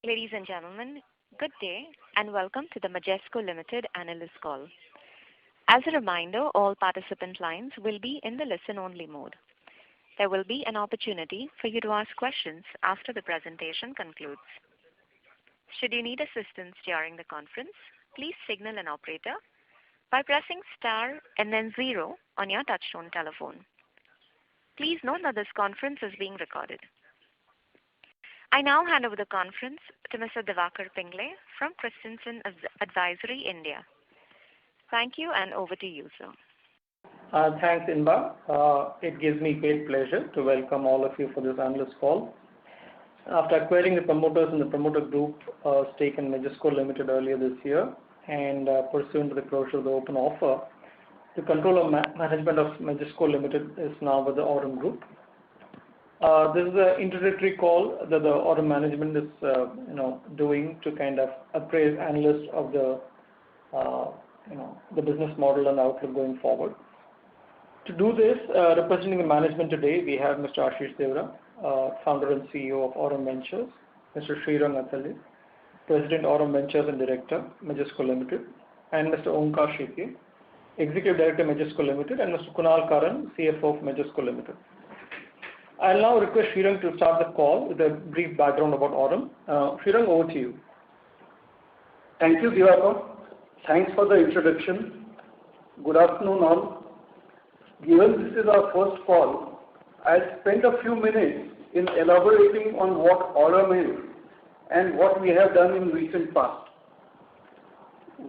Ladies and gentlemen, good day and welcome to the Majesco Limited analyst call. As a reminder, all participant lines will be in the listen-only mode. There will be an opportunity for you to ask questions after the presentation concludes. Should you need assistance during the conference, please signal an operator by pressing star and then 0 on your touchtone telephone. Please note that this conference is being recorded. I now hand over the conference to Mr. Diwakar Pingle from Christensen Advisory India. Thank you and over to you, sir. Thanks, Inba. It gives me great pleasure to welcome all of you for this analyst call. After acquiring the promoters in the promoter group stake in Majesco Limited earlier this year and pursuant to the closure of the open offer, the control of management of Majesco Limited is now with the Aurum Group. This is an introductory call that the Aurum management is doing to kind of appraise analysts of the business model and outlook going forward. To do this, representing the management today, we have Mr. Ashish Devra, founder and CEO of Aurum Ventures, Mr. Srirang Athalye, President Aurum Ventures and Director, Majesco Limited, and Mr. Onkar Shekye, Executive Director, Majesco Limited, and Mr. Concall, CFO of Majesco Limited. I'll now request Srirang to start the call with a brief background about Aurum. Srirang, over to you. Thank you, Diwakar. Thanks for the introduction. Good afternoon, all. Given this is our first call, I'll spend a few minutes in elaborating on what Aurum is and what we have done in recent past.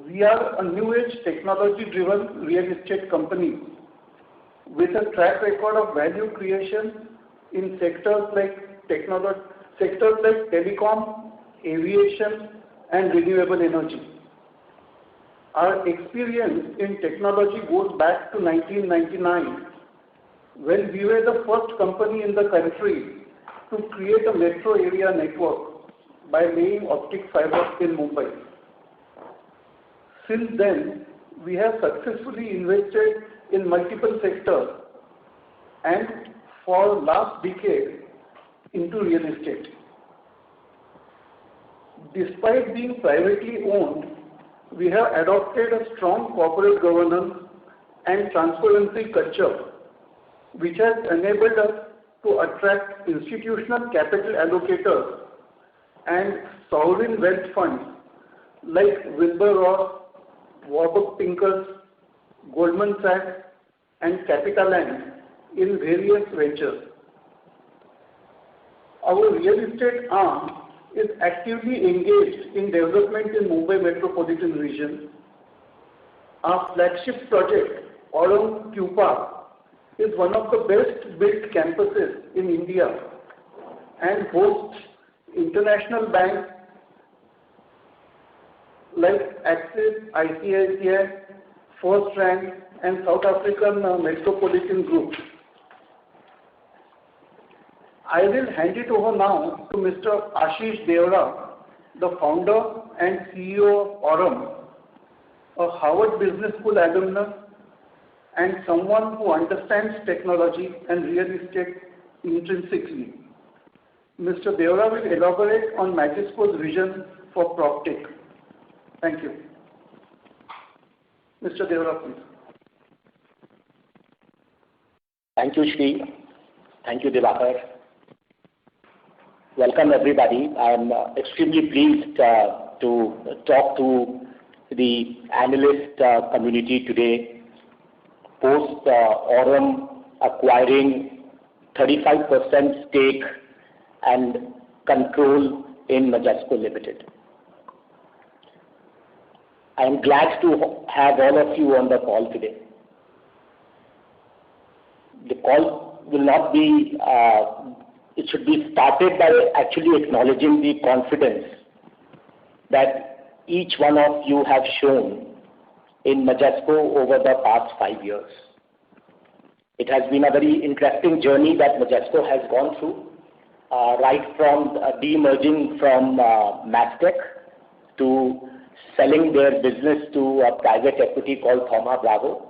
We are a new age technology-driven real estate company with a track record of value creation in sectors like telecom, aviation, and renewable energy. Our experience in technology goes back to 1999, when we were the first company in the country to create a metro area network by laying optic fibers in Mumbai. Since then, we have successfully invested in multiple sectors and for last decade into real estate. Despite being privately owned, we have adopted a strong corporate governance and transparency culture, which has enabled us to attract institutional capital allocators and sovereign wealth funds like Wilbur Ross, Warburg Pincus, Goldman Sachs, and CapitaLand in various ventures. Our real estate arm is actively engaged in development in Mumbai metropolitan region. Our flagship project, Aurum Q Park, is one of the best built campuses in India and hosts international banks like Axis, ICICI, First Rank, and South African Metropolitan Group. I will hand it over now to Mr. Ashish Devra, the founder and CEO of Aurum, a Harvard Business School alumnus and someone who understands technology and real estate intrinsically. Mr. Devra will elaborate on Majesco's vision for PropTech. Thank you. Mr. Devra, please. Thank you, Shri. Thank you, Diwakar. Welcome, everybody. I am extremely pleased to talk to the analyst community today, post Aurum acquiring 35% stake and control in Majesco Limited. I am glad to have all of you on the call today. The call will not be, it should be started by actually acknowledging the confidence that each one of you have shown in Majesco over the past 5 years. It has been a very interesting journey that Majesco has gone through, right from de-emerging from Mastech to selling their business to a private equity called Thoma Bravo,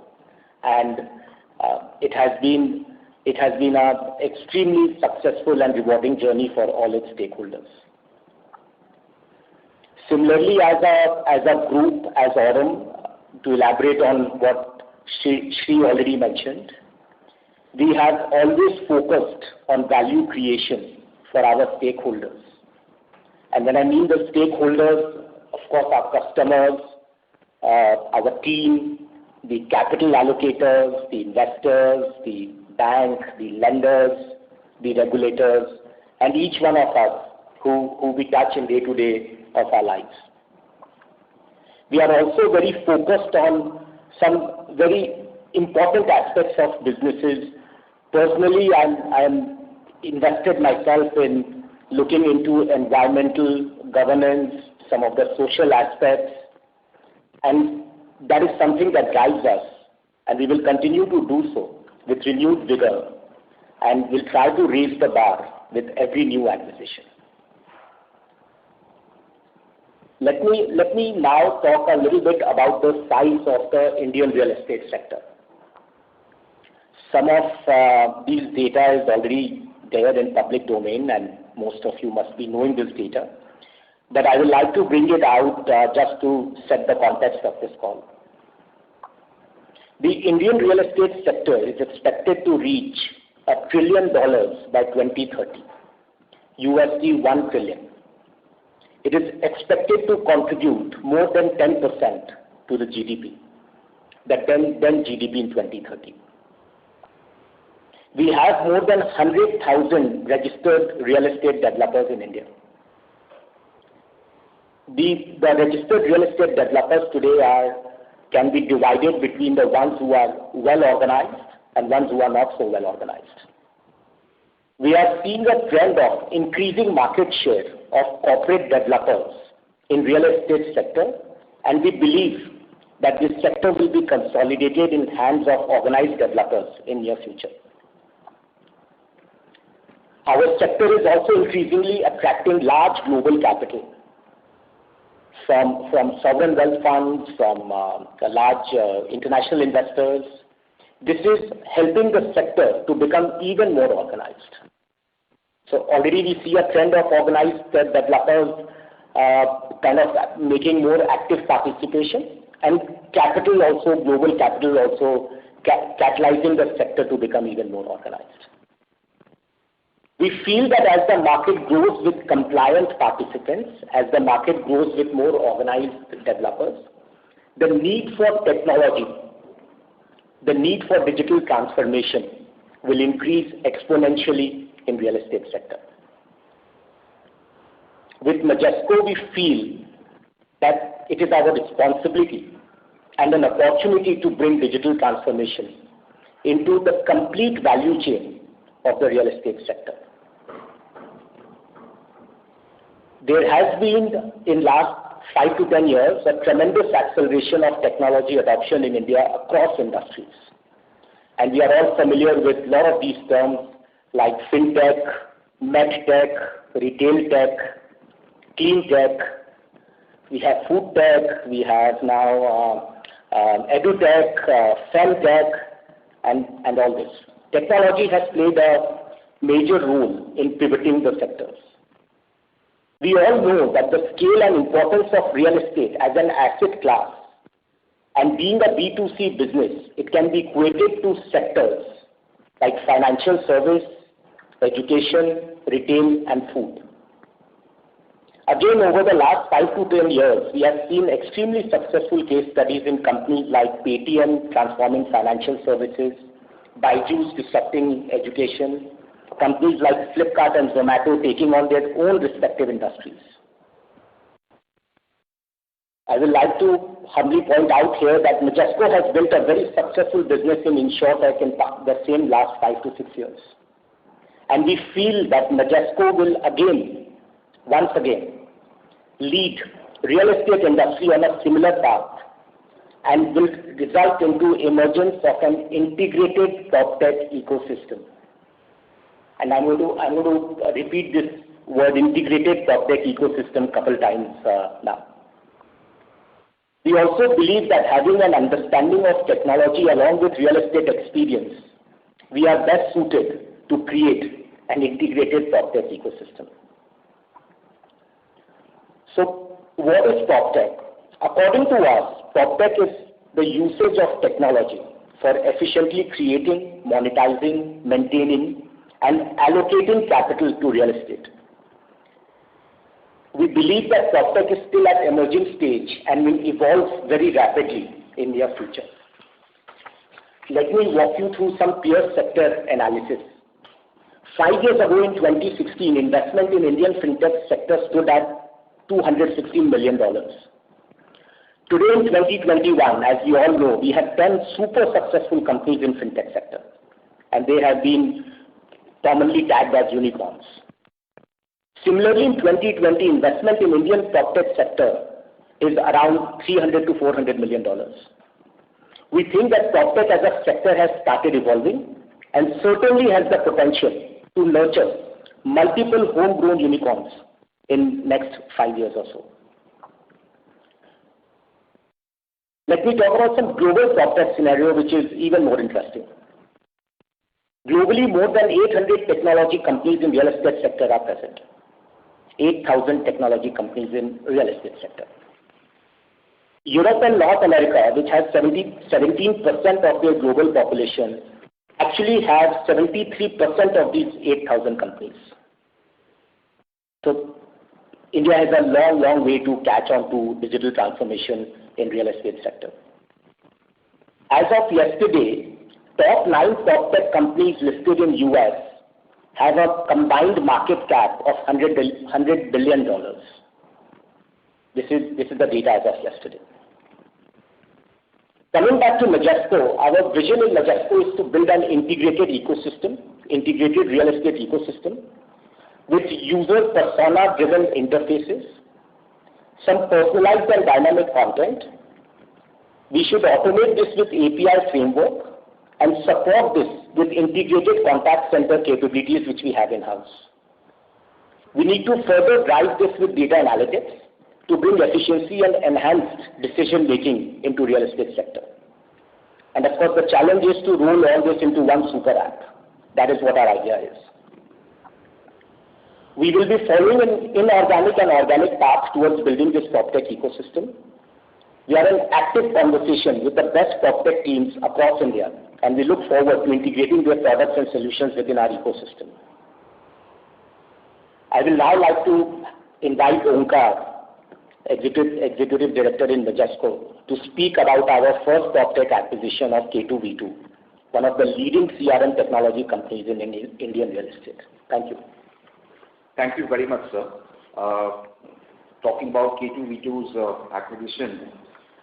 and it has been an extremely successful and rewarding journey for all its stakeholders. Similarly, as a group, as Aurum, to elaborate on what Shri already mentioned, we have always focused on value creation for our stakeholders. And when I mean the stakeholders, of course, our customers, our team, the capital allocators, the investors, the bank, the lenders, the regulators, and each one of us who we touch in day-to-day of our lives. We are also very focused on some very important aspects of businesses. Personally, I'm invested myself in looking into environmental governance, some of the social aspects, and that is something that drives us, and we will continue to do so with renewed vigor, and we'll try to raise the bar with every new acquisition. Let me now talk a little bit about the size of the Indian real estate sector. Some of these data is already there in public domain, and most of you must be knowing this data, but I would like to bring it out just to set the context of this call. The Indian real estate sector is expected to reach $1 trillion by 2030, $1 trillion. It is expected to contribute more than 10% to the GDP, then GDP in 2030. We have more than 100,000 registered real estate developers in India. The registered real estate developers today can be divided between the ones who are well organized and ones who are not so well organized. We are seeing a trend of increasing market share of corporate developers in real estate sector, and we believe that this sector will be consolidated in hands of organized developers in near future. Our sector is also increasingly attracting large global capital from sovereign wealth funds, from large international investors. This is helping the sector to become even more organized. So already we see a trend of organized developers kind of making more active participation, and capital also, global capital also catalyzing the sector to become even more organized. We feel that as the market grows with compliant participants, as the market grows with more organized developers, the need for technology, the need for digital transformation will increase exponentially in real estate sector. With Majesco, we feel that it is our responsibility and an opportunity to bring digital transformation into the complete value chain of the real estate sector. There has been, in last 5 to 10 years, a tremendous acceleration of technology adoption in India across industries. And we are all familiar with a lot of these terms like fintech, medtech, retail tech, clean tech. We have food tech, we have now edutech, femtech, and all this. Technology has played a major role in pivoting the sectors. We all know that the scale and importance of real estate as an asset class, and being a B2C business, it can be equated to sectors like financial service, education, retail, and food. Again, over the last 5 to 10 years, we have seen extremely successful case studies in companies like Paytm transforming financial services, Byju's disrupting education, companies like Flipkart and Zomato taking on their own respective industries. I would like to humbly point out here that Majesco has built a very successful business in InsurTech in the same last 5 to 6 years. And we feel that Majesco will once again, lead real estate industry on a similar path and will result into emergence of an integrated PropTech ecosystem. And I'm going to repeat this word integrated PropTech ecosystem a couple times now. We also believe that having an understanding of technology along with real estate experience, we are best suited to create an integrated PropTech ecosystem. So what is PropTech? According to us, PropTech is the usage of technology for efficiently creating, monetizing, maintaining, and allocating capital to real estate. We believe that PropTech is still at emerging stage and will evolve very rapidly in near future. Let me walk you through some peer sector analysis. 5 years ago in 2016, investment in Indian fintech sector stood at $216 million. Today in 2021, as you all know, we have 10 super successful companies in fintech sector, and they have been commonly tagged as unicorns. Similarly, in 2020, investment in Indian PropTech sector is around $300 to $400 million. We think that PropTech as a sector has started evolving and certainly has the potential to nurture multiple homegrown unicorns in next 5 years or so. Let me talk about some global PropTech scenario which is even more interesting. Globally, more than 800 technology companies in real estate sector are present. 8,000 technology companies in real estate sector. Europe and North America, which has 17% of their global population, actually have 73% of these 8,000 companies. So India has a long way to catch on to digital transformation in real estate sector. As of yesterday, top 9 PropTech companies listed in US have a combined market cap of $100 billion. This is the data as of yesterday. Coming back to Majesco, our vision in Majesco is to build an integrated ecosystem, integrated real estate ecosystem with user persona-driven interfaces, some personalized and dynamic content. We should automate this with API framework and support this with integrated contact center capabilities which we have in-house. We need to further drive this with data analytics to bring efficiency and enhanced decision making into real estate sector. And of course, the challenge is to roll all this into one super app. That is what our idea is. We will be following an inorganic and organic path towards building this PropTech ecosystem. We are in active conversation with the best PropTech teams across India, and we look forward to integrating their products and solutions within our ecosystem. I will now like to invite Onkar, Executive Director in Majesco, to speak about our first PropTech acquisition of K2V2, one of the leading CRM technology companies in Indian real estate. Thank you. Thank you very much, sir. Talking about K2V2's acquisition,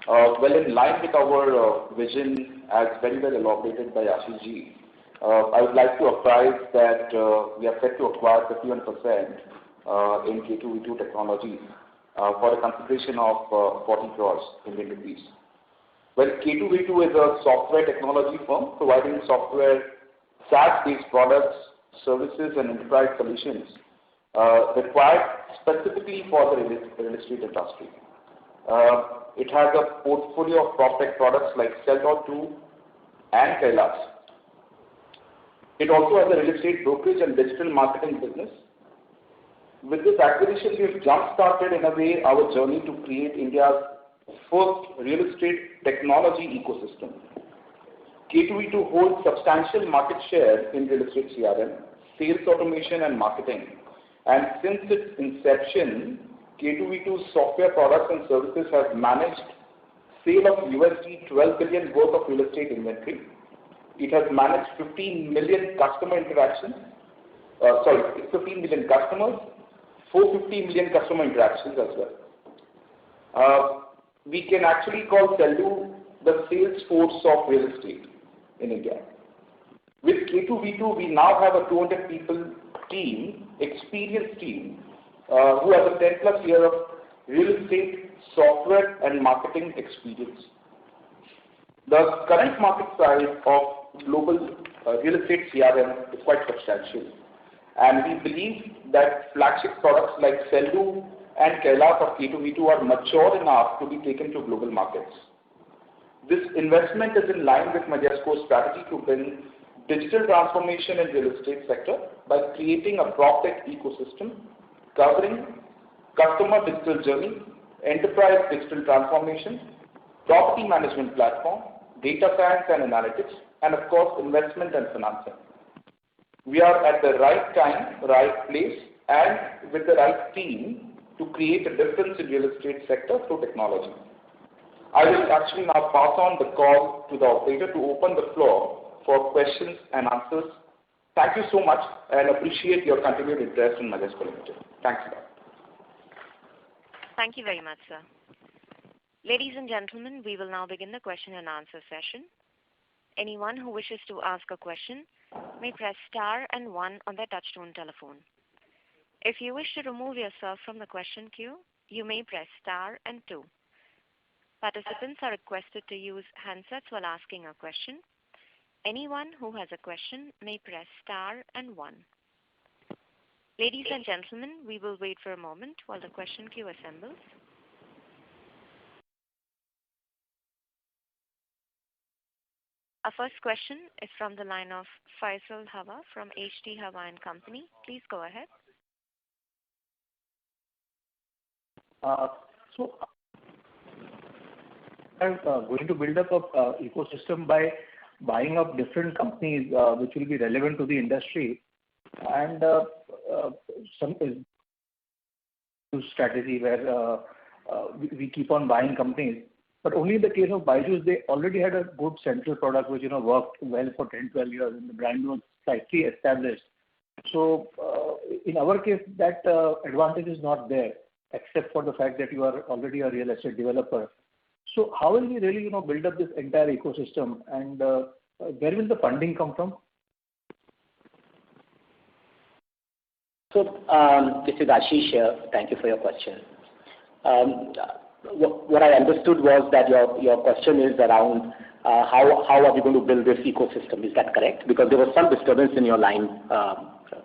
well, in line with our vision as very well elaborated by Ashish ji, I would like to apprise that we are set to acquire 51% in K2V2 Technologies for a consideration of 40 crores Indian rupees. Well, K2V2 is a software technology firm providing software SaaS-based products, services, and enterprise solutions required specifically for the real estate industry. It has a portfolio of PropTech products like Sell.Do and Kailash. It also has a real estate brokerage and digital marketing business. With this acquisition, we have jump-started in a way our journey to create India's first real estate technology ecosystem. K2V2 holds substantial market share in real estate CRM, sales automation and marketing. And since its inception, K2V2's software products and services have managed sale of $12 billion worth of real estate inventory. It has managed 15 million customer interactions, 15 million customers, 450 million customer interactions as well. We can actually call Sell.Do the sales force of real estate in India. With K2V2, we now have a 200 people team, experienced team, who has a 10+ year of real estate software and marketing experience. The current market size of global real estate CRM is quite substantial, and we believe that flagship products like Sell.Do and Kailash of K2V2 are mature enough to be taken to global markets. This investment is in line with Majesco's strategy to build digital transformation in real estate sector by creating a PropTech ecosystem covering customer digital journey, enterprise digital transformation, property management platform, data science and analytics, and of course, investment and financing. We are at the right time, right place, and with the right team to create a difference in real estate sector through technology. I will actually now pass on the call to the operator to open the floor for questions and answers. Thank you so much and appreciate your continued interest in Majesco Limited. Thanks a lot. Thank you very much, sir. Ladies and gentlemen, we will now begin the question and answer session. Anyone who wishes to ask a question may press star and 1 on their touchtone telephone. If you wish to remove yourself from the question queue, you may press star and 2. Participants are requested to use handsets while asking a question. Anyone who has a question may press star and 1. Ladies and gentlemen, we will wait for a moment while the question queue assembles. Our first question is from the line of Faisal Hawa from HT Hawa and Company. Please go ahead. So, I'm going to build up an ecosystem by buying up different companies which will be relevant to the industry, and some strategy where we keep on buying companies. But only in the case of Byju's, they already had a good central product which worked well for 10, 12 years, and the brand was slightly established. So in our case, that advantage is not there, except for the fact that you are already a real estate developer. So how will we really build up this entire ecosystem, and where will the funding come from? So this is Ashish here. Thank you for your question. What I understood was that your question is around how are we going to build this ecosystem? Is that correct? Because there was some disturbance in your line.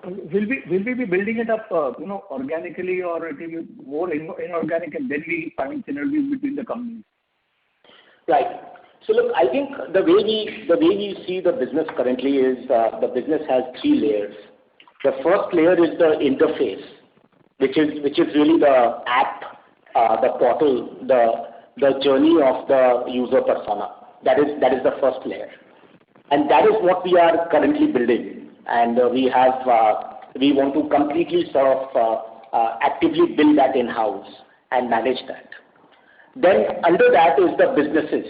Will we be building it up organically, or it will be more inorganic, and then we find synergies between the companies? Right. So look, I think the way we see the business currently is the business has 3 layers. The first layer is the interface, which is really the app, the portal, the journey of the user persona. That is the first layer, and that is what we are currently building. And we want to completely sort of actively build that in-house and manage that. Then under that is the businesses,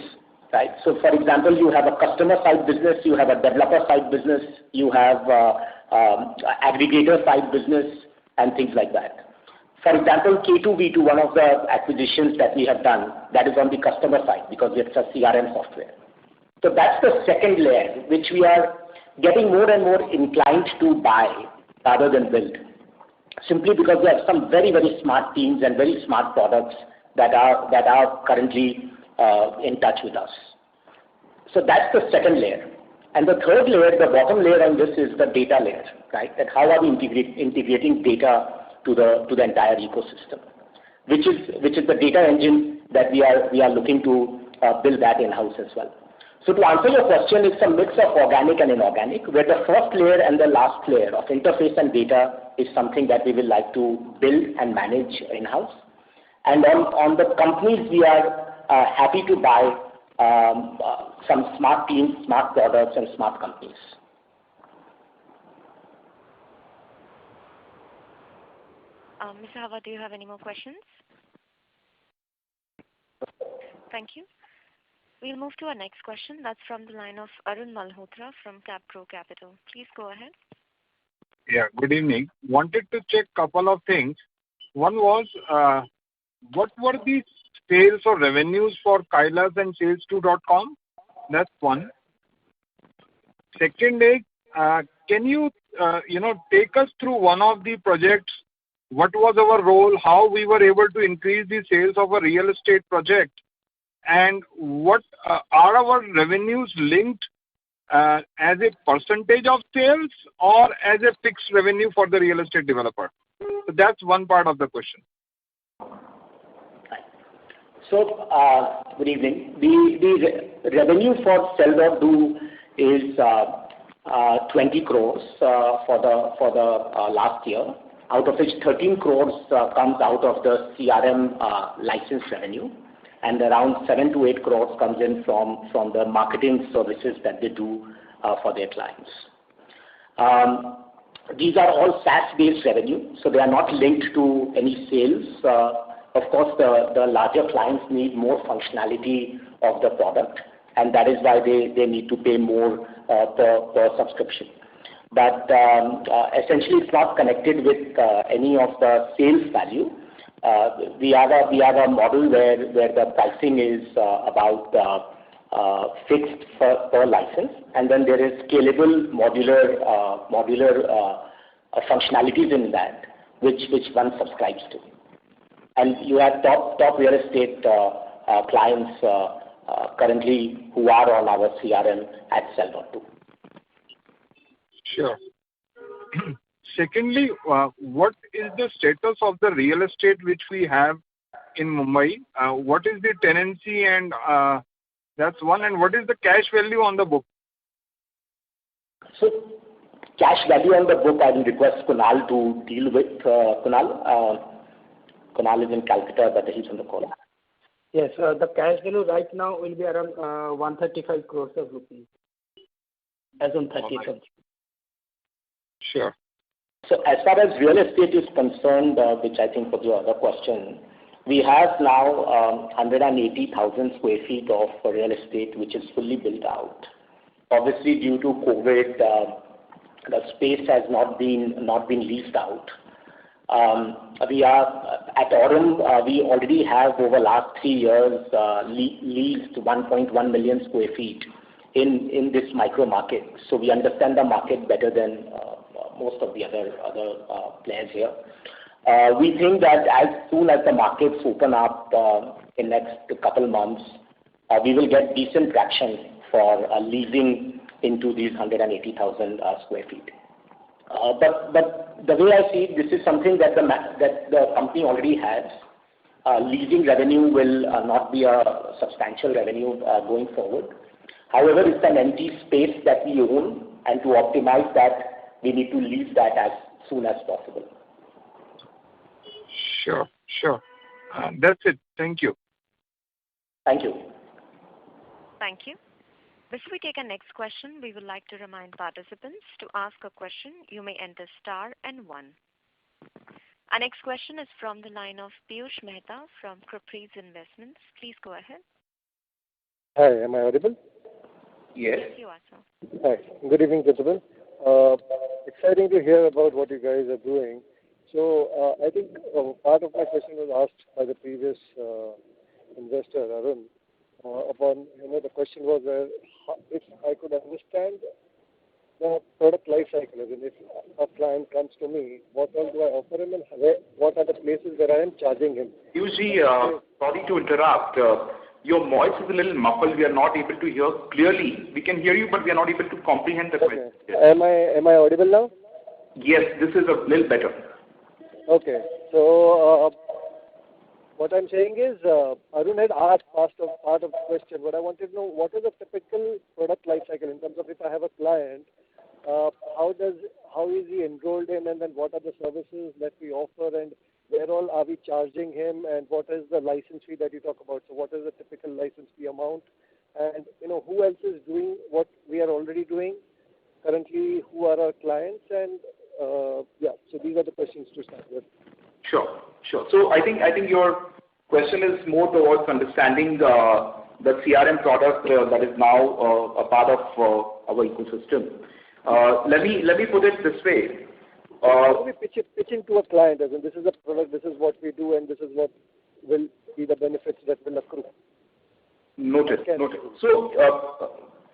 right? So for example, you have a customer side business, you have a developer side business, you have aggregator side business, and things like that. For example, K2V2, one of the acquisitions that we have done, that is on the customer side because it's a CRM software. So that's the second layer, which we are getting more and more inclined to buy rather than build, simply because we have some very, very smart teams and very smart products that are currently in touch with us. So that's the second layer. And the third layer, the bottom layer on this, is the data layer, right? That how are we integrating data to the entire ecosystem, which is the data engine that we are looking to build that in-house as well. So to answer your question, it's a mix of organic and inorganic, where the first layer and the last layer of interface and data is something that we will like to build and manage in-house. And on the companies, we are happy to buy some smart teams, smart products, and smart companies. Mr. Hawa, do you have any more questions? Thank you. We'll move to our next question. That's from the line of Arun Malhotra from CapPro Capital. Please go ahead. Yeah, good evening. Wanted to check couple of things. One was, what were the sales or revenues for Kailas and Sales2.com? That's one. Second is, can you, take us through one of the projects? What was our role? How we were able to increase the sales of a real estate project? And what are our revenues linked as a percentage of sales or as a fixed revenue for the real estate developer? So that's one part of the question. So, good evening. The revenue for Sell.Do is 20 crores for the last year, out of which 13 crores comes out of the CRM license revenue, and around 7 to 8 crores comes in from the marketing services that they do for their clients. These are all SaaS-based revenue, so they are not linked to any sales. Of course, the larger clients need more functionality of the product, and that is why they need to pay more per subscription. But essentially, it's not connected with any of the sales value. We have a model where the pricing is about fixed per license, and then there is scalable modular functionalities in that which one subscribes to. And you have top real estate clients currently who are on our CRM at Sell.do. Sure. Secondly, what is the status of the real estate which we have in Mumbai? What is the tenancy, and that's one, and what is the cash value on the book? So, cash value on the book, I will request Kunal to deal with. Kunal is in Calcutta, but he's on the call. Yes, the cash value right now will be around 135 crores of rupees as on 30th of June. Sure. So as far as real estate is concerned, which I think was your other question, we have now 180,000 square feet of real estate which is fully built out. Obviously, due to COVID, the space has not been leased out. We are at Aurum. We already have over last 3 years leased 1.1 million square feet in this micro market. So we understand the market better than most of the other players here. We think that as soon as the markets open up in next couple months, we will get decent traction for leasing into these 180,000 square feet. But the way I see it, this is something that the company already has. Leasing revenue will not be a substantial revenue going forward. However, it's an empty space that we own, and to optimize that, we need to lease that as soon as possible. Sure. That's it. Thank you. Thank you. Thank you. Before we take our next question, we would like to remind participants to ask a question. You may enter star and 1. Our next question is from the line of Piyush Mehta from Caprice Investments. Please go ahead. Hi, am I audible? Yes, you are, sir. Hi. Good evening, gentlemen. Exciting to hear about what you guys are doing. So I think part of my question was asked by the previous investor, Arun. Upon the question was if I could understand the product life cycle, as in if a client comes to me, what all do I offer him, and what are the places where I am charging him? Usually, sorry to interrupt. Your voice is a little muffled. We are not able to hear clearly. We can hear you, but we are not able to comprehend the question. Am I audible now? Yes, this is a little better. Okay. So what I'm saying is, Arun had asked part of the question, but I wanted to know what is a typical product life cycle in terms of if I have a client, how is he enrolled in, and then what are the services that we offer, and where all are we charging him, and what is the license fee that you talk about? So what is the typical license fee amount, and who else is doing what we are already doing currently, who are our clients, and so these are the questions to start with. Sure. So I think your question is more towards understanding the CRM product that is now a part of our ecosystem. Let me put it this way. How do we pitching to a client, as in this is a product, this is what we do, and this is what will be the benefits that will accrue? Noted. So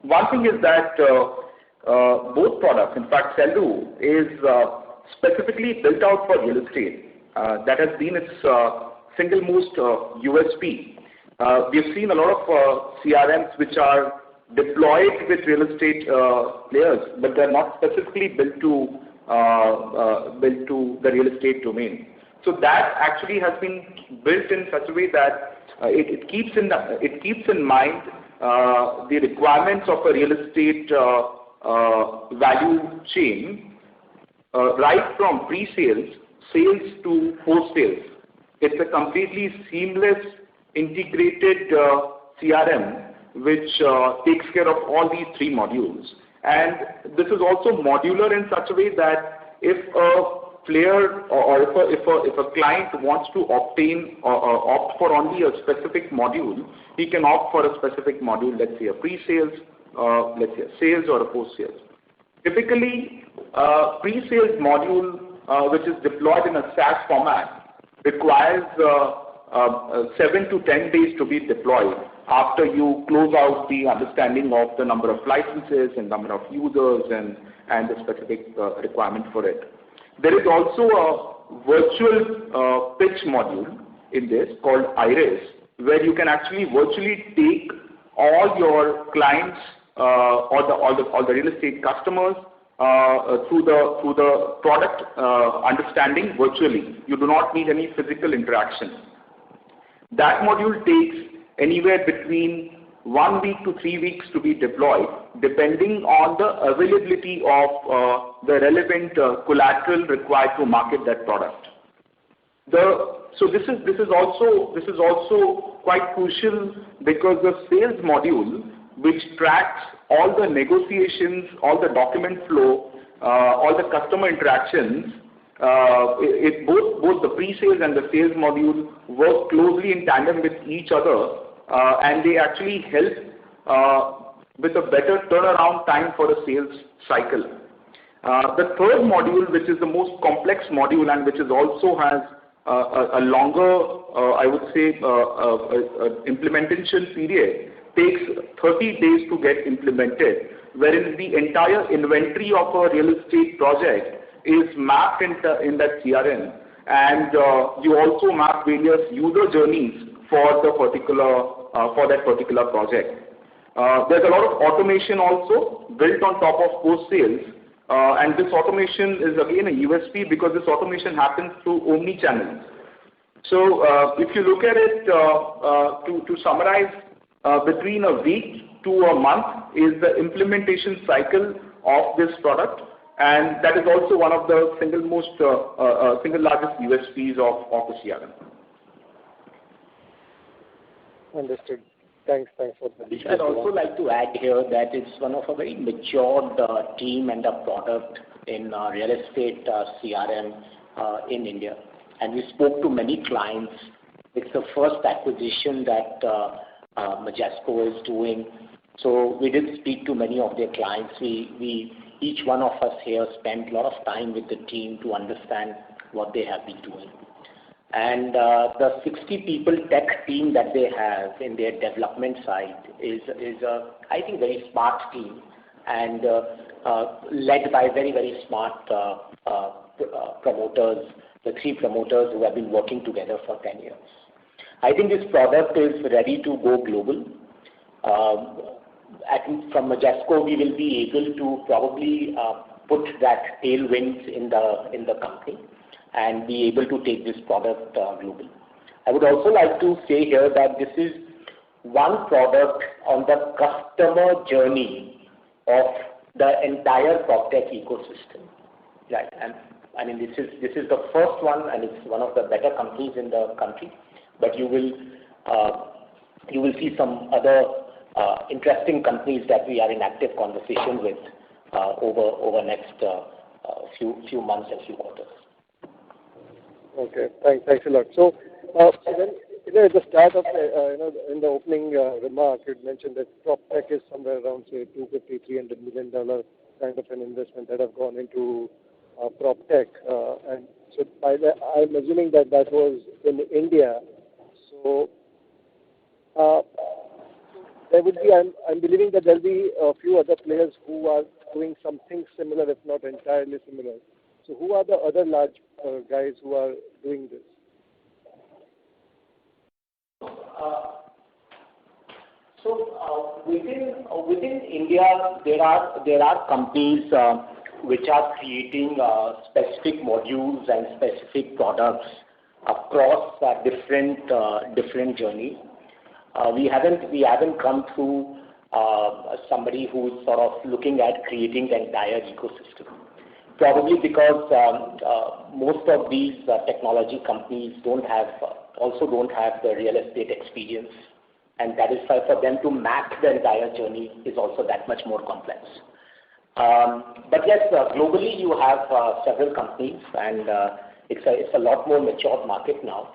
one thing is that both products, in fact, Sell.do is specifically built out for real estate. That has been its single most USP. We've seen a lot of CRMs which are deployed with real estate players, but they're not specifically built to the real estate domain. So that actually has been built in such a way that it keeps in mind the requirements of a real estate value chain, right from pre-sales, sales to post-sales. It's a completely seamless, integrated CRM which takes care of all these three modules. And this is also modular in such a way that if a player or if a client wants to obtain or opt for only a specific module, he can opt for a specific module, let's say a pre-sales, let's say a sales or a post-sales. Typically, pre-sales module which is deployed in a SaaS format requires 7 to 10 days to be deployed after you close out the understanding of the number of licenses and number of users and the specific requirement for it. There is also a virtual pitch module in this called Iris, where you can actually virtually take all your clients all the real estate customers through the product understanding virtually. You do not need any physical interaction. That module takes anywhere between 1 week to 3 weeks to be deployed, depending on the availability of the relevant collateral required to market that product. So this is also quite crucial because the sales module, which tracks all the negotiations, all the document flow, all the customer interactions, both the pre-sales and the sales module work closely in tandem with each other, and they actually help with a better turnaround time for a sales cycle. The third module, which is the most complex module and which is also has a longer, I would say, implementation period, takes 30 days to get implemented, wherein the entire inventory of a real estate project is mapped in that CRM, and you also map various user journeys for that particular project. There's a lot of automation also built on top of post-sales, and this automation is again a USP because this automation happens through omni-channel. So if you look at it, to summarize, between a week to a month is the implementation cycle of this product, and that is also one of the single largest USPs of the CRM. Understood. Thanks for that. I'd also like to add here that it's one of a very matured team and a product in real estate CRM in India. And we spoke to many clients. It's the first acquisition that Majesco is doing. So we did speak to many of their clients. Each one of us here spent a lot of time with the team to understand what they have been doing. And the 60 people tech team that they have in their development side is a, I think, very smart team and led by very, very smart promoters, the 3 promoters who have been working together for 10 years. I think this product is ready to go global. From Majesco, we will be able to probably put that tailwinds in the company and be able to take this product global. I would also like to say here that this is one product on the customer journey of the entire PropTech ecosystem. Right, and I mean this is the first one, and it's one of the better companies in the country. But you will see some other interesting companies that we are in active conversation with over next few months and few quarters. Okay, thanks a lot. So then, at the start of in the opening remark, you mentioned that PropTech is somewhere around say $250-300 million kind of an investment that have gone into PropTech, and so I'm assuming that was in India. So there would be, I'm believing that there will be a few other players who are doing something similar, if not entirely similar. So who are the other large guys who are doing this? Within India, there are companies which are creating specific modules and specific products across different journeys. We haven't come through somebody who is sort of looking at creating the entire ecosystem. probably because most of these technology companies don't have the real estate experience, and that is why for them to map the entire journey is also that much more complex. But yes, globally you have several companies, and it's a lot more mature market now.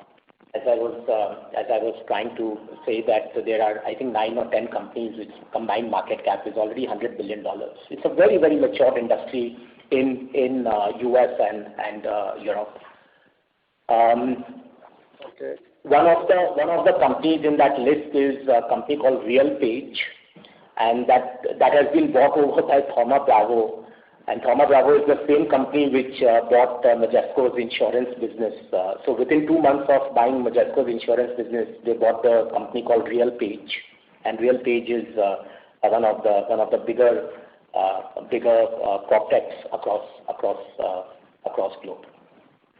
As I was trying to say that there are, I think, 9 or 10 companies which combined market cap is already $100 billion. It's a very, very mature industry in US and Europe. Okay. One of the companies in that list is a company called RealPage, and that has been bought over by Thoma Bravo. And Thoma Bravo is the same company which bought Majesco's insurance business. So within 2 months of buying Majesco's insurance business, they bought a company called RealPage, and RealPage is one of the bigger PropTechs across globe.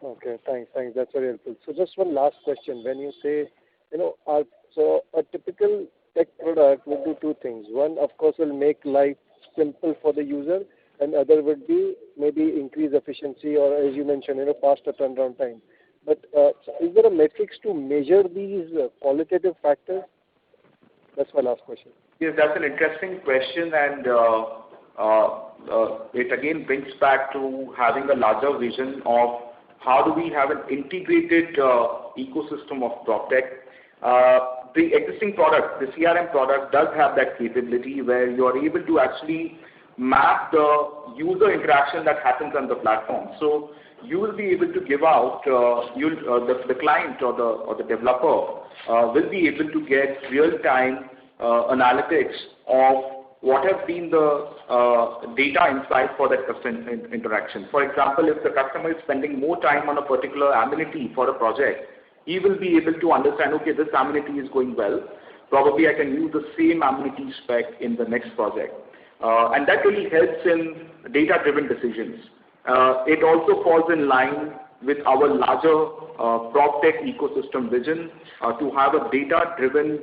Okay, thanks. That's very helpful. So just one last question. When you say, so a typical tech product will do 2 things. One, of course, will make life simple for the user, and other would be maybe increase efficiency or, as you mentioned, faster turnaround time. But is there a metrics to measure these qualitative factors? That's my last question. Yes, that's an interesting question, and it again brings back to having a larger vision of how do we have an integrated ecosystem of PropTech. The existing product, the CRM product, does have that capability where you are able to actually map the user interaction that happens on the platform. So you will be able to give out, the client or the developer will be able to get real-time analytics of what have been the data insight for that customer interaction. For example, if the customer is spending more time on a particular amenity for a project, he will be able to understand, okay, this amenity is going well. Probably I can use the same amenity spec in the next project. And that really helps in data-driven decisions. It also falls in line with our larger PropTech ecosystem vision to have a data-driven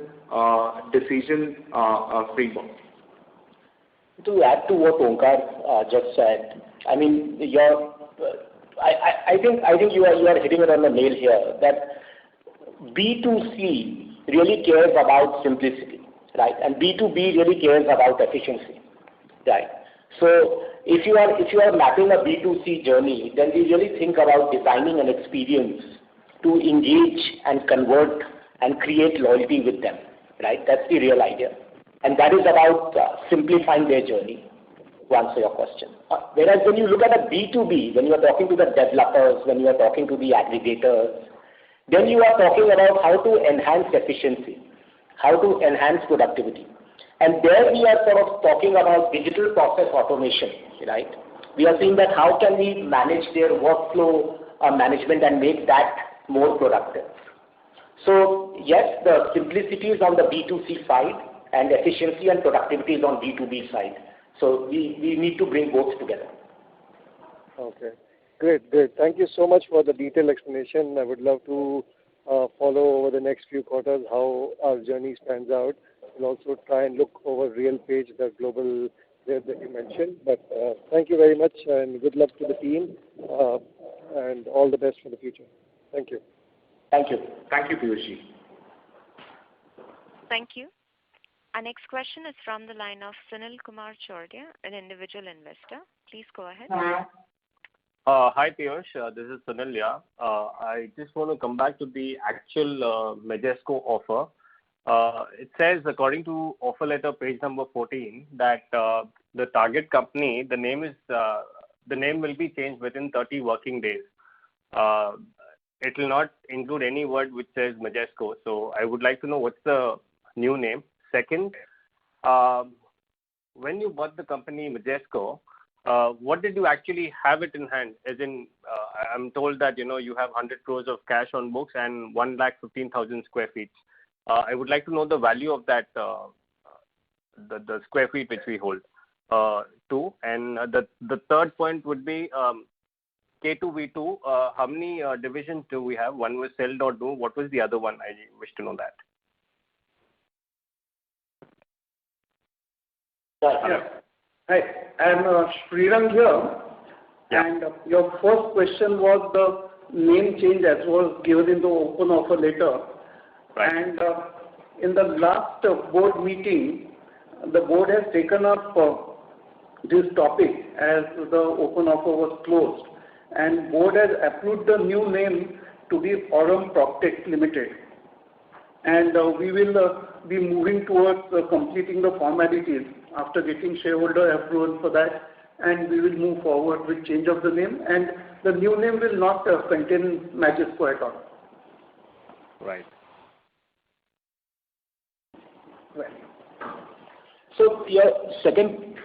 decision framework. To add to what Onkar just said, I mean, I think you are hitting it on the nail here, that B2C really cares about simplicity, right? And B2B really cares about efficiency, right? So if you are mapping a B2C journey, then we really think about designing an experience to engage and convert and create loyalty with them, right? That's the real idea. And that is about simplifying their journey, to answer your question. Whereas when you look at a B2B, when you are talking to the developers, when you are talking to the aggregators, then you are talking about how to enhance efficiency, how to enhance productivity. And there we are sort of talking about digital process automation, right? We are saying that how can we manage their workflow management and make that more productive. So yes, the simplicity is on the B2C side, and efficiency and productivity is on B2B side. So we need to bring both together. Okay. Great. Thank you so much for the detailed explanation. I would love to follow over the next few quarters how our journey pans out. We'll also try and look over RealPage, the global that you mentioned. But thank you very much, and good luck to the team, and all the best for the future. Thank you. Thank you. Thank you, Piyushji. Thank you. Our next question is from the line of Sunil Kumar Chordia, an individual investor. Please go ahead. Hi Piyush, this is Sunil. I just want to come back to the actual Majesco offer. It says, according to offer letter page number 14, that the target company, the name will be changed within 30 working days. It will not include any word which says Majesco. So I would like to know what's the new name. Second, when you bought the company Majesco, what did you actually have it in hand? As in, I'm told that you have 100 crores of cash on books and 1,15,000 square feet. I would like to know the value of that, the square feet which we hold. Two, and the third point would be K2V2. How many divisions do we have? One was Sell.Do. What was the other one? I wish to know that. Yeah. Hi, I'm Srirang here. Yeah. And your first question was the name change as was given in the open offer letter. Right. And in the last board meeting, the board has taken up this topic as the open offer was closed, and board has approved the new name to be Aurum PropTech Limited. And we will be moving towards completing the formalities after getting shareholder approval for that, and we will move forward with change of the name, and the new name will not contain Majesco at all. Right. Right. So your second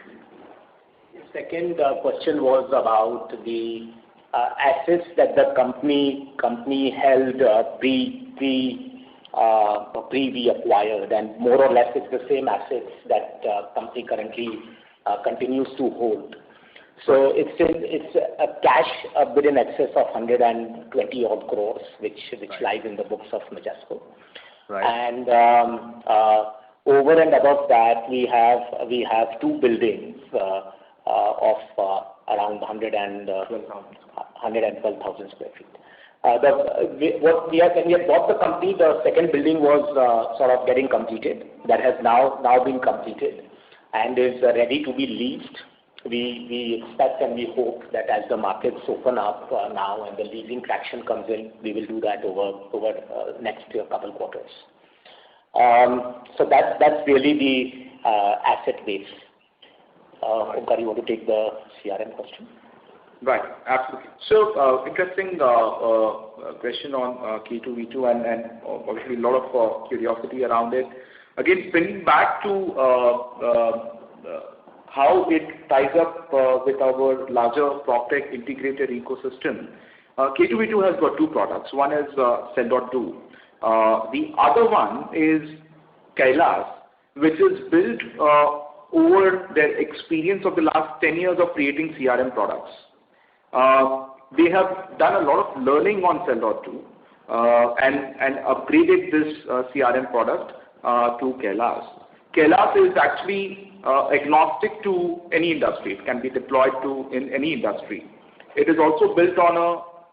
question was about the assets that the company held pre we acquired, and more or less it's the same assets that company currently continues to hold. So it's a cash a bit in excess of 120 odd crores, which lies in the books of Majesco. Right. And over and above that, we have two buildings of around 112,000 square feet. When we had bought the company, the second building was sort of getting completed. That has now been completed and is ready to be leased. We expect and we hope that as the markets open up now and the leasing traction comes in, we will do that over next couple quarters. So that's really the asset base. Omkar, you want to take the CRM question? Right, absolutely. So, interesting question on K2V2 and obviously a lot of curiosity around it. Again, bringing back to how it ties up with our larger PropTech integrated ecosystem. K2V2 has got two products. One is Sell.Do. The other one is Kailas, which is built over their experience of the last 10 years of creating CRM products. They have done a lot of learning on Sell.Do and upgraded this CRM product to Kailas. Kailas is actually agnostic to any industry. It can be deployed in any industry. It is also built on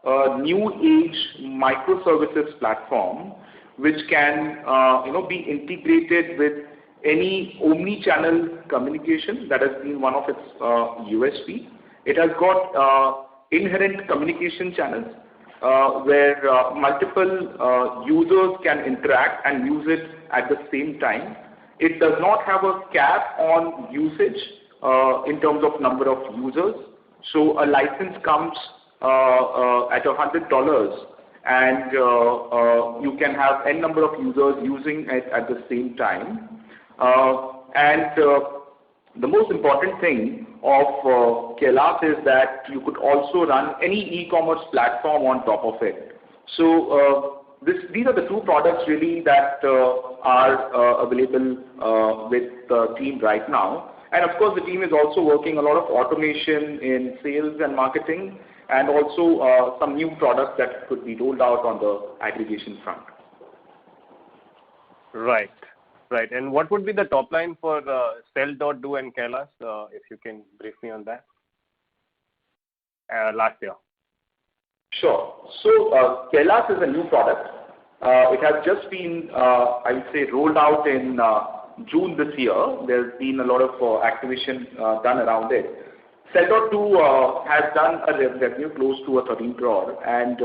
a new age microservices platform, which can be integrated with any omni-channel communication. That has been one of its USP. It has got inherent communication channels where multiple users can interact and use it at the same time. It does not have a cap on usage in terms of number of users. So a license comes at $100 and you can have n number of users using it at the same time. The most important thing of Kailas is that you could also run any e-commerce platform on top of it. So these are the two products really that are available with the team right now. And of course, the team is also working a lot of automation in sales and marketing, and also some new products that could be rolled out on the aggregation front. Right. Right. And what would be the top line for Sell.Do and Kailas, if you can brief me on that, last year? Sure. So Kailas is a new product. It has just been, I would say, rolled out in June this year. There's been a lot of activation done around it. Sell.Do has done a revenue close to 13 crore. And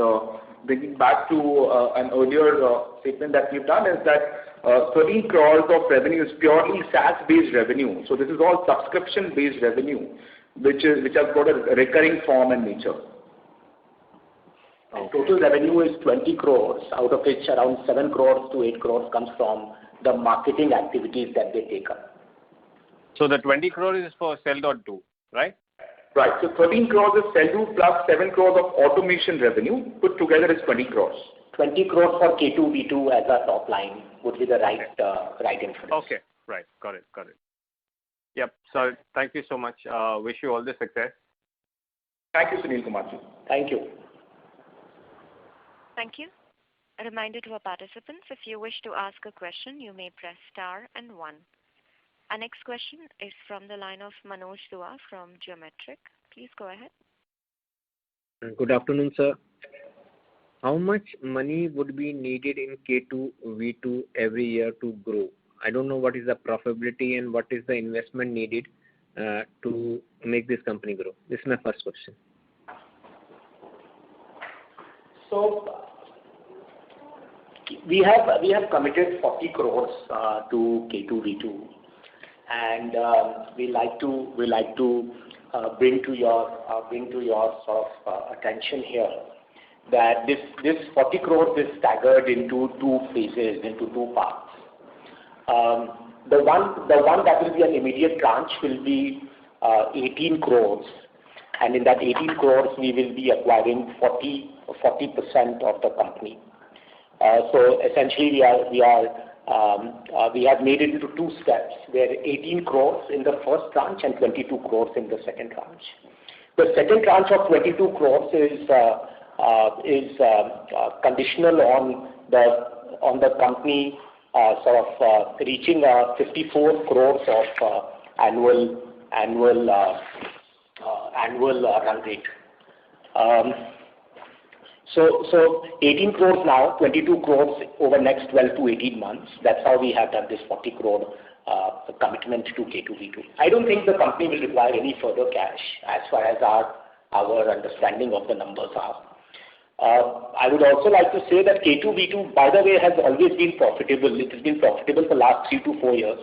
bringing back to an earlier statement that we've done is that 13 crores of revenue is purely SaaS-based revenue. So this is all subscription-based revenue, which has got a recurring form and nature. And total revenue is 20 crores, out of which around 7 crores to 8 crores comes from the marketing activities that they take up. So the 20 crores is for Sell.Do, right? Right. So 13 crores is Sell.Do plus 7 crores of automation revenue. Put together is 20 crores. 20 crores for K2V2 as a top line would be the right inference. Okay. Right. Got it. Yep. So thank you so much. Wish you all the success. Thank you, Sunil Kumarji. Thank you. Thank you. A reminder to our participants, if you wish to ask a question, you may press star and 1. Our next question is from the line of Manoj Dua from Geometric. Please go ahead. Good afternoon, sir. How much money would be needed in K2V2 every year to grow? I don't know what is the profitability and what is the investment needed to make this company grow. This is my first question. So we have committed 40 crores to K2V2, and we like to bring to your sort of attention here that this 40 crores is staggered into two phases, into two parts. The one that will be an immediate tranche will be 18 crores, and in that 18 crores we will be acquiring 40% of the company. So essentially we have made it into two steps, where 18 crores in the first tranche and 22 crores in the second tranche. The second tranche of 22 crores is conditional on the company reaching 54 crores of annual run rate. So 18 crores now, 22 crores over next 12 to 18 months. That's how we have done this 40 crore commitment to K2V2. I don't think the company will require any further cash as far as our understanding of the numbers are. I would also like to say that K2V2, by the way, has always been profitable. It has been profitable for the last 3 to 4 years.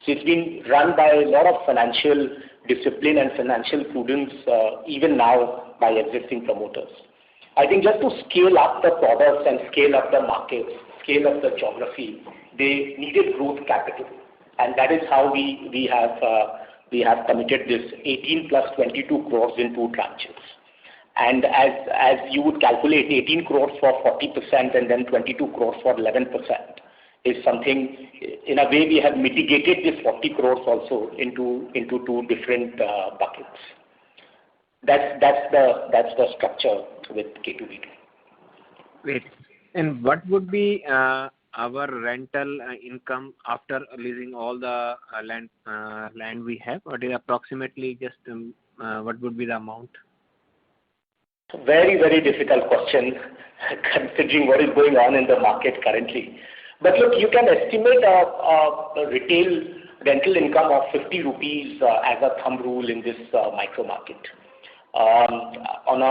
So it's been run by a lot of financial discipline and financial prudence, even now by existing promoters. I think just to scale up the products and scale up the markets, scale up the geography, they needed growth capital, and that is how we have committed this 18 plus 22 crores in two tranches. And as you would calculate, 18 crores for 40% and then 22 crores for 11% is something, in a way we have mitigated this 40 crores also into two different buckets. That's the structure with K2V2. Wait, and what would be our rental income after leasing all the land we have? Or approximately just what would be the amount? Very, very difficult question considering what is going on in the market currently. But look, you can estimate a retail rental income of 50 rupees as a thumb rule in this micro market. On a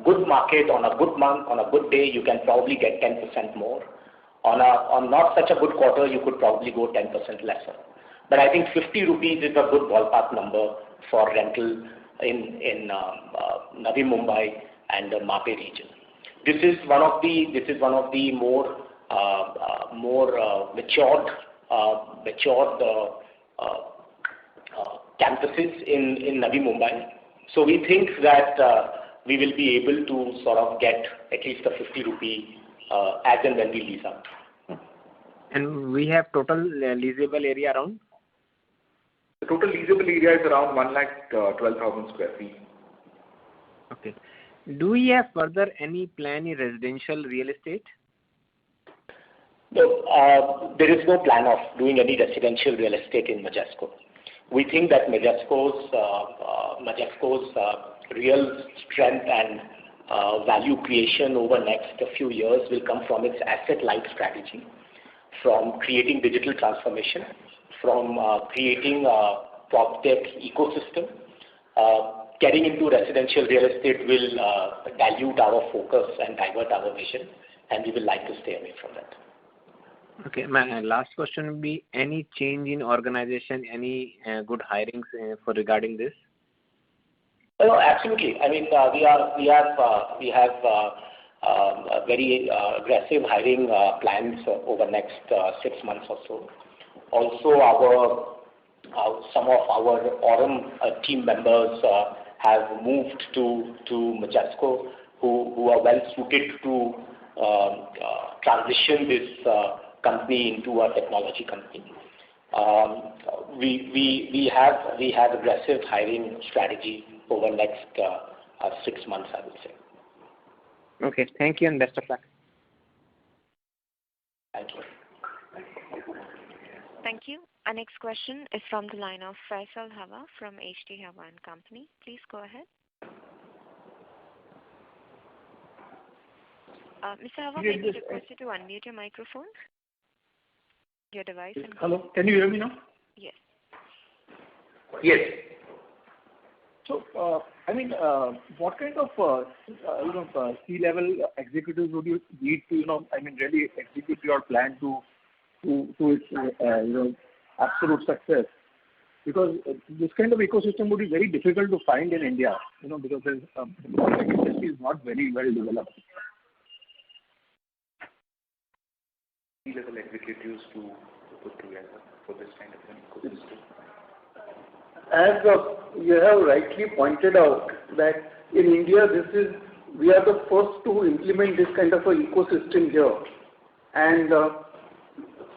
good market, on a good month, on a good day, you can probably get 10% more. On not such a good quarter, you could probably go 10% lesser. But I think 50 rupees is a good ballpark number for rental in Navi Mumbai and the Mape region. This is one of the more matured campuses in Navi Mumbai. So we think that we will be able to sort of get at least a 50 rupee as and when we lease out. And we have total leasable area around? The total leasable area is around 1,12,000 square feet. Okay. Do we have further any plan in residential real estate? No, there is no plan of doing any residential real estate in Majesco. We think that Majesco's real strength and value creation over next few years will come from its asset-light strategy, from creating digital transformation, from creating a PropTech ecosystem. Getting into residential real estate will dilute our focus and divert our vision, and we will like to stay away from that. Okay, my last question would be, any change in organization, any good hirings for regarding this? No, absolutely. I mean, we have very aggressive hiring plans over next 6 months or so. Also, some of our Aurum team members have moved to Majesco, who are well suited to transition this company into a technology company. We have aggressive hiring strategy over next 6 months, I would say. Okay, thank you and best of luck. Thank you. Thank you. Our next question is from the line of Faisal Hawa from HT Hawa & Company. Please go ahead. Mr. Hawa, may we request you to unmute your microphone? Your device. And hello, can you hear me now? Yes. Yes. So, what kind of, C-level executives would you need to, really execute your plan to its, absolute success? Because this kind of ecosystem would be very difficult to find in India, because the industry is not very well developed. C-level executives to put together for this kind of an ecosystem. As you have rightly pointed out that in India we are the first to implement this kind of an ecosystem here, and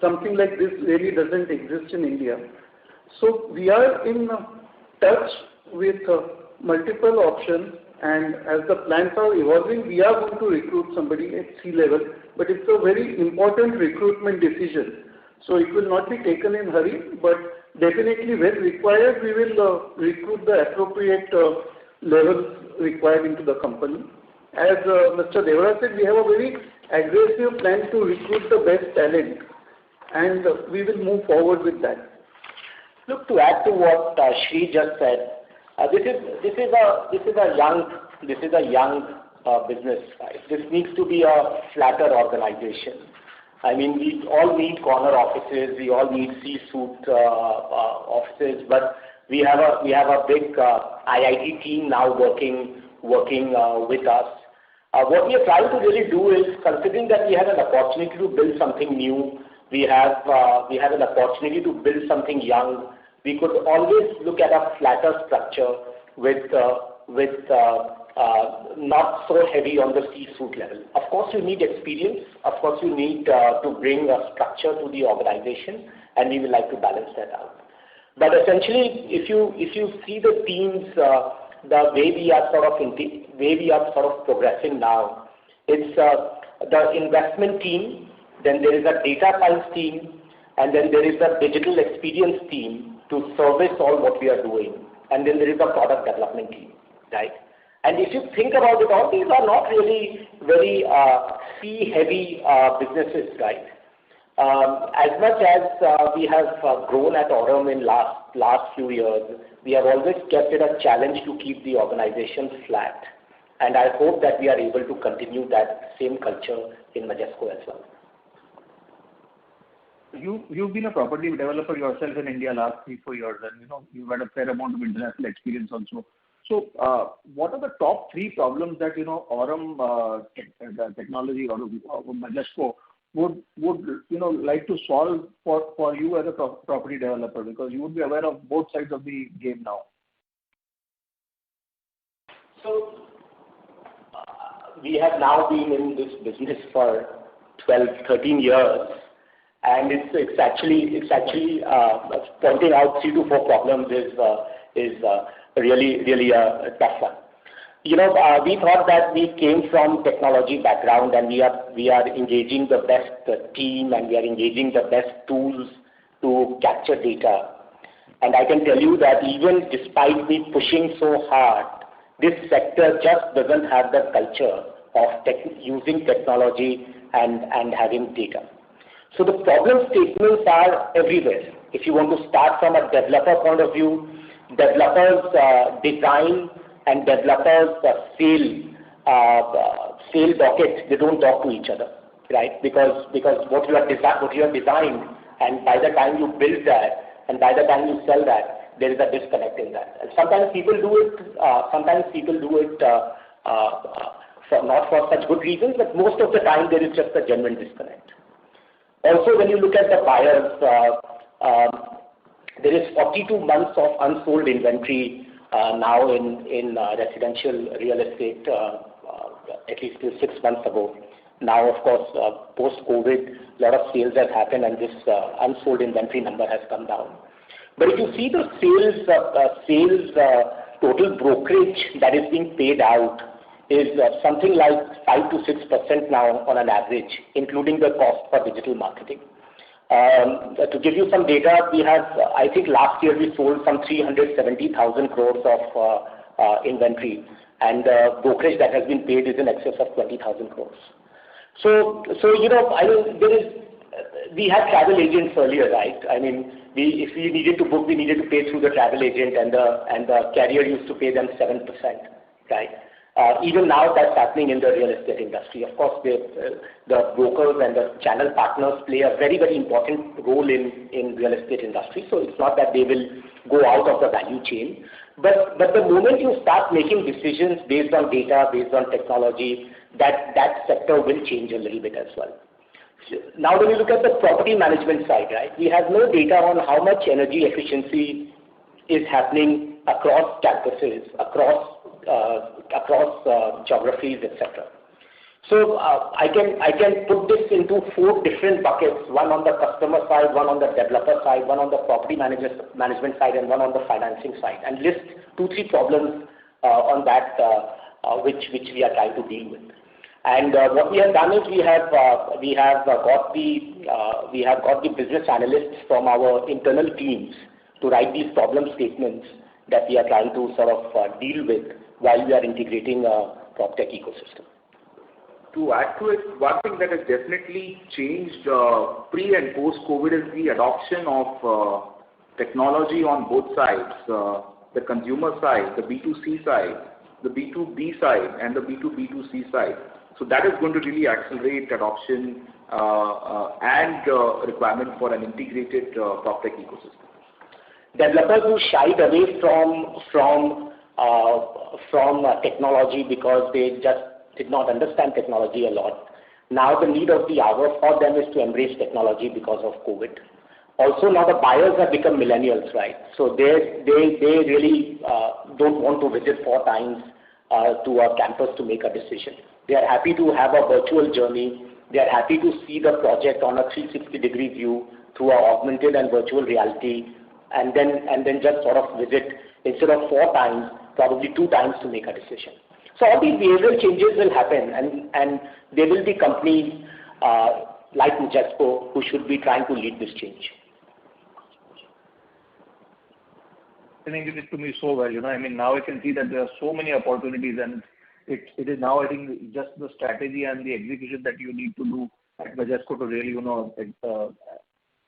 something like this really doesn't exist in India. So we are in touch with multiple options, and as the plans are evolving, we are going to recruit somebody at C-level, but it's a very important recruitment decision. So it will not be taken in hurry, but definitely when required, we will recruit the appropriate levels required into the company. As Mr. Devara said, we have a very aggressive plan to recruit the best talent, and we will move forward with that. Look, to add to what Shri just said, this is a young business. Right? This needs to be a flatter organization. I mean, we all need corner offices, we all need C-suite offices, but we have a big IIT team now working with us. What we are trying to really do is, considering that we have an opportunity to build something new, we have an opportunity to build something young. We could always look at a flatter structure with not so heavy on the C-suite level. Of course, you need experience. Of course, you need to bring a structure to the organization, and we would like to balance that out. But essentially, if you see the teams, the way we are sort of progressing now, it's the investment team, then there is a data science team, and then there is a digital experience team to service all what we are doing, and then there is a product development team, right? And if you think about it, all these are not really very C-heavy businesses, right? As much as we have grown at Aurum in last few years, we have always kept it a challenge to keep the organization flat. And I hope that we are able to continue that same culture in Majesco as well. You've been a property developer yourself in India last 3-4 years, and you've had a fair amount of international experience also. So, what are the top 3 problems that Aurum technology or Majesco would like to solve for you as a property developer, because you would be aware of both sides of the game now? So, we have now been in this business for 12-13 years. And it's actually pointing out 3 to 4 problems is really a tough one. We thought that we came from technology background, and we are engaging the best team, and we are engaging the best tools to capture data. And I can tell you that even despite me pushing so hard, this sector just doesn't have the culture of using technology and having data. So the problem statements are everywhere. If you want to start from a developer point of view, developers design and developers sale dockets, they don't talk to each other, right? Because what you have designed, and by the time you build that, and by the time you sell that, there is a disconnect in that. And sometimes people do it not for such good reasons, but most of the time there is just a genuine disconnect. Also, when you look at the buyers, there is 42 months of unsold inventory now in residential real estate, at least till 6 months ago. Now, of course, post-COVID, a lot of sales have happened, and this unsold inventory number has come down. But if you see the sales total brokerage that is being paid out is something like 5 to 6% now on an average, including the cost for digital marketing. To give you some data, we have, I think last year we sold some 370,000 crores of inventory, and brokerage that has been paid is in excess of 20,000 crores. So you know, I mean, we had travel agents earlier, right? I mean, if we needed to book, we needed to pay through the travel agent, and the carrier used to pay them 7%, right? Even now, that's happening in the real estate industry. Of course, the brokers and the channel partners play a very, very important role in real estate industry. So it's not that they will go out of the value chain, but the moment you start making decisions based on data, based on technology, that sector will change a little bit as well. Now, when you look at the property management side, right, we have no data on how much energy efficiency is happening across campuses, across geographies, etc. So I can put this into 4 different buckets: one on the customer side, one on the developer side, one on the property management side, and one on the financing side, and list 2-3 problems on that which we are trying to deal with. And what we have done is we have got the business analysts from our internal teams to write these problem statements that we are trying to sort of deal with while we are integrating a PropTech ecosystem. To add to it, one thing that has definitely changed pre and post-COVID is the adoption of technology on both sides, the consumer side, the B2C side, the B2B side, and the B2B2C side. So that is going to really accelerate adoption and requirement for an integrated PropTech ecosystem. Developers who shied away from technology because they just did not understand technology a lot. Now the need of the hour for them is to embrace technology because of COVID. Also, now the buyers have become millennials, right? So they really don't want to visit 4 times to a campus to make a decision. They are happy to have a virtual journey. They are happy to see the project on a 360-degree view through an augmented and virtual reality, and then just sort of visit instead of 4 times, probably 2 times to make a decision. So all these behavioral changes will happen, and there will be companies like Majesco who should be trying to lead this change. I think it is to me so well, I mean, now I can see that there are so many opportunities, and it is now, I think, just the strategy and the execution that you need to do at Majesco to really,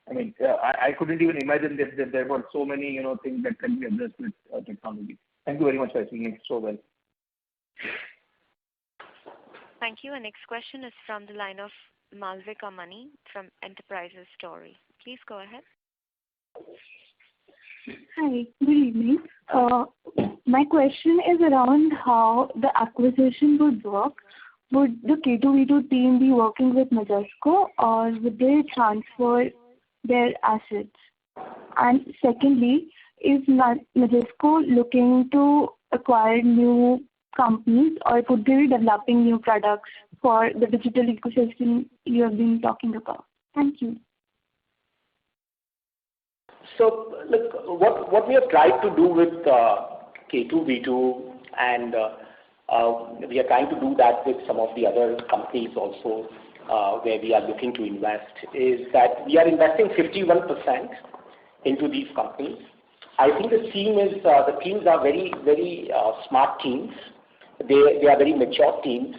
I mean, I couldn't even imagine that there were so many, things that can be addressed with technology. Thank you very much for explaining it so well. Thank you. Our next question is from the line of Malvika Mani from Enterprises Story. Please go ahead. Hi, good evening. My question is around how the acquisition would work. Would the K2V2 team be working with Majesco, or would they transfer their assets? And secondly, is Majesco looking to acquire new companies, or would they be developing new products for the digital ecosystem you have been talking about? Thank you. So, look, what we have tried to do with K2V2, and we are trying to do that with some of the other companies also, where we are looking to invest, is that we are investing 51% into these companies. I think the teams are very, very smart teams. They are very mature teams.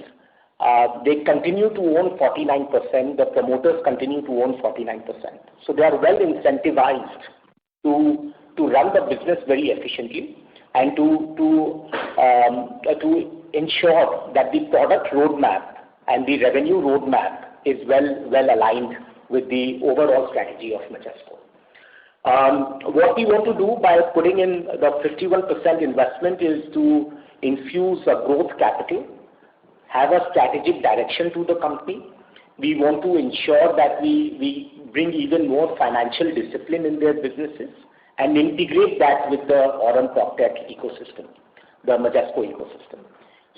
They continue to own 49%. The promoters continue to own 49%. So they are well incentivized to run the business very efficiently and to ensure that the product roadmap and the revenue roadmap is well aligned with the overall strategy of Majesco. What we want to do by putting in the 51% investment is to infuse a growth capital, have a strategic direction to the company. We want to ensure that we bring even more financial discipline in their businesses and integrate that with the Aurum PropTech ecosystem, the Majesco ecosystem.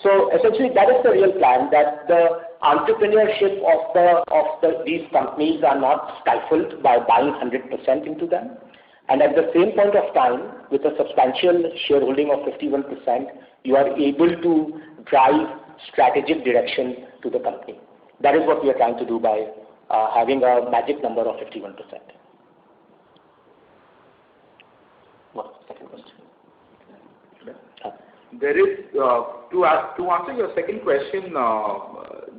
So essentially, that is the real plan, that the entrepreneurship of these companies are not stifled by buying 100% into them. And at the same point of time, with a substantial shareholding of 51%, you are able to drive strategic direction to the company. That is what we are trying to do by having a magic number of 51%. What's the second question? There is, to answer your second question,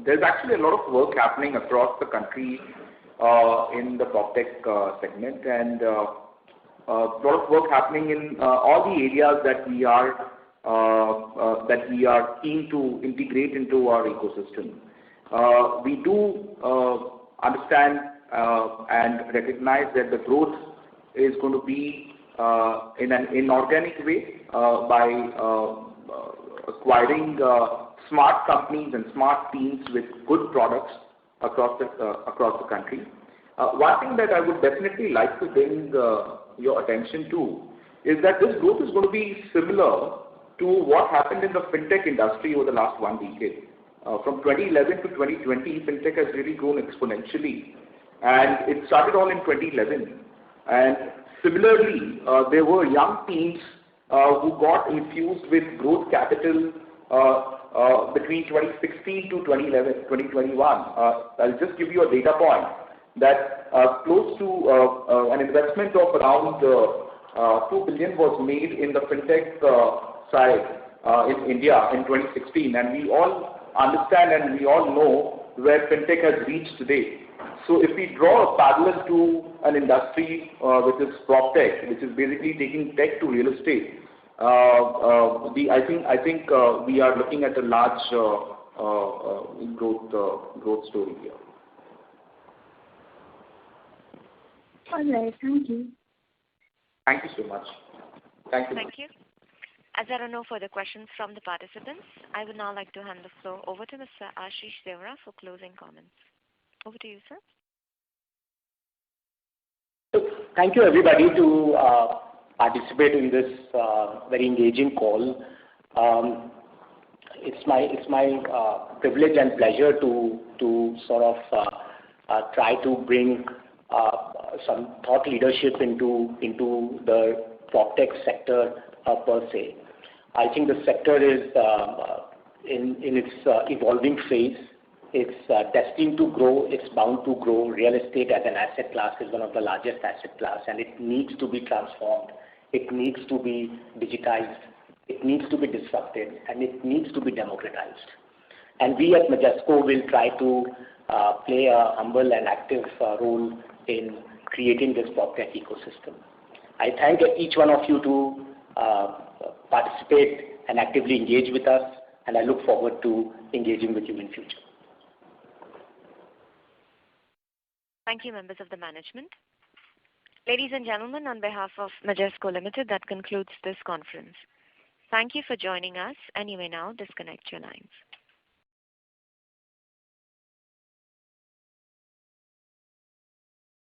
there's actually a lot of work happening across the country in the PropTech segment, and a lot of work happening in all the areas that we are keen to integrate into our ecosystem. We do understand and recognize that the growth is going to be in an inorganic way by acquiring smart companies and smart teams with good products across the country. One thing that I would definitely like to bring your attention to is that this growth is going to be similar to what happened in the fintech industry over the last 1 decade. From 2011 to 2020, fintech has really grown exponentially, and it started all in 2011. And similarly, there were young teams who got infused with growth capital between 2016 to 2021. I'll just give you a data point that close to an investment of around 2 billion was made in the fintech side in India in 2016, and we all understand and we all know where fintech has reached today. So if we draw a parallel to an industry which is PropTech, which is basically taking tech to real estate, I think we are looking at a large growth story here. All right, thank you. Thank you so much. Thank you. Thank you. As there are no further questions from the participants, I would now like to hand the floor over to Mr. Ashish Deora for closing comments. Over to you, sir. So, thank you everybody to participate in this very engaging call. It's my privilege and pleasure to sort of try to bring some thought leadership into the PropTech sector per se. I think the sector is in its evolving phase. It's destined to grow. It's bound to grow. Real estate as an asset class is one of the largest asset class, and it needs to be transformed. It needs to be digitized. It needs to be disrupted, and it needs to be democratized. And we at Majesco will try to play a humble and active role in creating this PropTech ecosystem. I thank each one of you to participate and actively engage with us, and I look forward to engaging with you in future. Thank you, members of the management. Ladies and gentlemen, on behalf of Majesco Limited, that concludes this conference. Thank you for joining us, and you may now disconnect your lines.